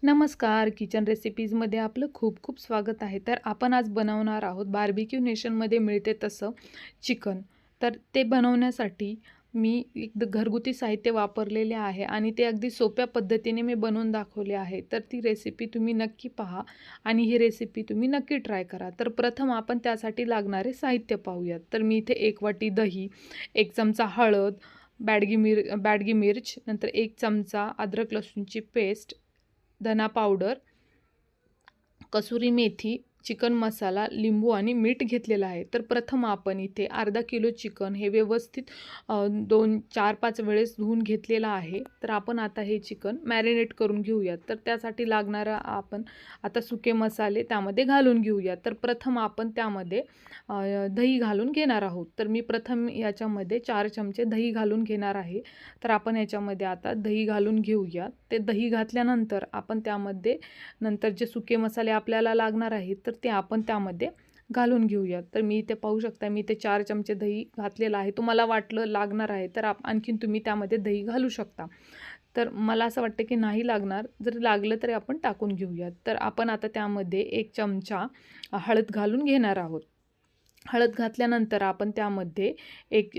नमस्कार. किचन रेसिपीजमध्ये आपलं खूप खूप स्वागत आहे. तर आपण आज बनवणार आहोत बार्बिक्यू नेशनमध्ये मिळते तसं चिकन. तर ते बनवण्यासाठी मी एक घरगुती साहित्य वापरलेले आहे आणि ते अगदी सोप्या पद्धतीने मी बनवून दाखवले आहे. तर ती रेसिपी तुम्ही नक्की पहा आणि ही रेसिपी तुम्ही नक्की ट्राय करा. तर प्रथम आपण त्यासाठी लागणारे साहित्य पाहूयात. तर मी इथे 1 वाटी दही, 1 चमचा हळद, बॅडगी मिर्च, नंतर 1 चमचा अद्रक लसूणची पेस्ट, धना पावडर, कसुरी मेथी, चिकन मसाला, लिंबू आणि मीठ घेतलेलं आहे. तर प्रथम आपण इथे अर्धा किलो चिकन हे व्यवस्थित 4-5 वेळेस धुवून घेतलेलं आहे. तर आपण आता हे चिकन मॅरिनेट करून घेऊयात. तर त्यासाठी लागणारा आपण आता सुके मसाले त्यामध्ये घालून घेऊयात. तर प्रथम आपण त्यामध्ये दही घालून घेणार आहोत. तर मी प्रथम याच्यामध्ये 4 चमचे दही घालून घेणार आहे. तर आपण याच्यामध्ये आता दही घालून घेऊयात. ते दही घातल्यानंतर आपण त्यामध्ये नंतर जे सुके मसाले आपल्याला लागणार आहेत तर ते आपण त्यामध्ये घालून घेऊयात. तर मी इथे पाहू शकता, मी इथे 4 चमचे दही घातलेलं आहे. तुम्हाला वाटलं लागणार आहे तर आणखीन तुम्ही त्यामध्ये दही घालू शकता. तर मला असं वाटतं की नाही लागणार, जर लागलं तरी आपण टाकून घेऊयात. तर आपण आता त्यामध्ये 1 चमचा हळद घालून घेणार आहोत. हळद घातल्यानंतर आपण त्यामध्ये 1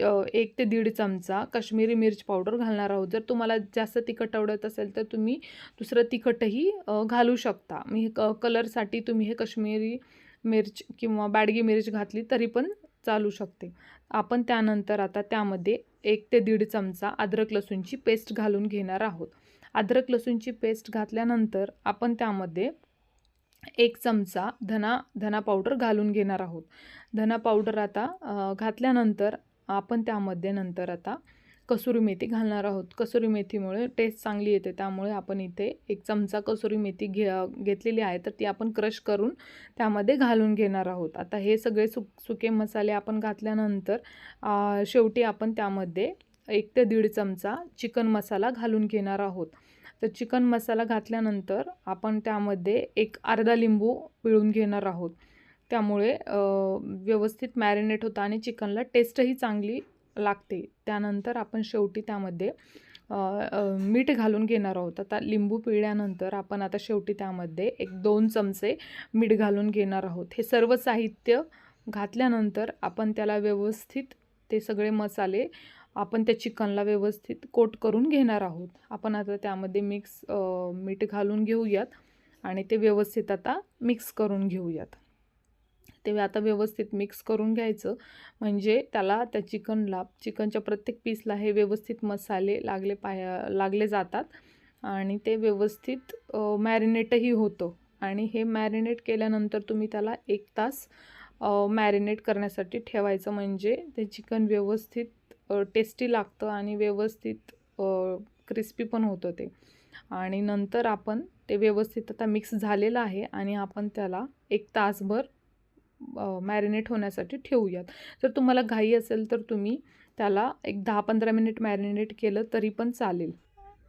ते 1.5 चमचा काश्मीरी मिर्च पावडर घालणार आहोत. जर तुम्हाला जास्त तिखट आवडत असेल तर तुम्ही दुसरं तिखटही घालू शकता. मी कलरसाठी तुम्ही हे काश्मीरी मिर्च किंवा बॅडगी मिर्च घातली तरी पण चालू शकते. आपण त्यानंतर आता त्यामध्ये 1 ते 1.5 चमचा अद्रक लसूणची पेस्ट घालून घेणार आहोत. अद्रक लसूणची पेस्ट घातल्यानंतर आपण त्यामध्ये 1 चमचा धना पावडर घालून घेणार आहोत. धना पावडर आता घातल्यानंतर आपण त्यामध्ये नंतर आता कसुरी मेथी घालणार आहोत. कसुरी मेथीमुळे टेस्ट चांगली येते, त्यामुळे आपण इथे 1 चमचा कसुरी मेथी घेतलेली आहे. तर ती आपण क्रश करून त्यामध्ये घालून घेणार आहोत. आता हे सगळे सुके मसाले आपण घातल्यानंतर शेवटी आपण त्यामध्ये 1 ते 1.5 चमचा चिकन मसाला घालून घेणार आहोत. तर चिकन मसाला घातल्यानंतर आपण त्यामध्ये एक अर्धा लिंबू पिळून घेणार आहोत. त्यामुळे व्यवस्थित मॅरिनेट होतं आणि चिकनला टेस्टही चांगली लागते. त्यानंतर आपण शेवटी त्यामध्ये मीठ घालून घेणार आहोत. आता लिंबू पिळल्यानंतर आपण आता शेवटी त्यामध्ये 1-2 चमचे मीठ घालून घेणार आहोत. हे सर्व साहित्य घातल्यानंतर आपण त्याला व्यवस्थित ते सगळे मसाले आपण त्या चिकनला व्यवस्थित कोट करून घेणार आहोत. आपण आता त्यामध्ये मीठ घालून घेऊयात आणि ते व्यवस्थित आता मिक्स करून घेऊयात. ते आता व्यवस्थित मिक्स करून घ्यायचं, म्हणजे त्याला त्या चिकनच्या प्रत्येक पीसला हे व्यवस्थित मसाले लागले जातात आणि ते व्यवस्थित मॅरिनेटही होतं. आणि हे मॅरिनेट केल्यानंतर तुम्ही त्याला 1 तास मॅरिनेट करण्यासाठी ठेवायचं, म्हणजे ते चिकन व्यवस्थित टेस्टी लागतं आणि व्यवस्थित क्रिस्पी पण होतं ते. आणि नंतर आपण ते व्यवस्थित आता मिक्स झालेलं आहे आणि आपण त्याला 1 तासभर मॅरिनेट होण्यासाठी ठेवूयात. जर तुम्हाला घाई असेल तर तुम्ही त्याला एक 10-15 मिनिट मॅरिनेट केलं तरी पण चालेल.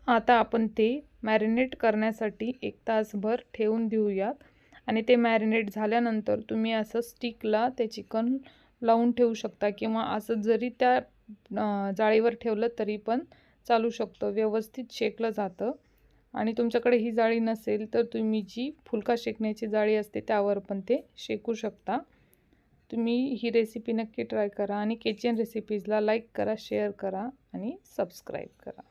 आता आपण ते मॅरिनेट करण्यासाठी 1 तासभर ठेवून देऊयात आणि ते मॅरिनेट झाल्यानंतर तुम्ही असं स्टिकला ते चिकन लावून ठेवू शकता किंवा असं जरी त्या जाळीवर ठेवलं तरी पण चालू शकतं. व्यवस्थित शेकलं जातं. आणि तुमच्याकडे ही जाळी नसेल तर तुम्ही जी फुलका शेकण्याची जाळी असते त्यावर पण ते शेकू शकता. तुम्ही ही रेसिपी नक्की ट्राय करा आणि किचन रेसिपीजला लाईक करा, शेअर करा आणि सबस्क्राईब करा.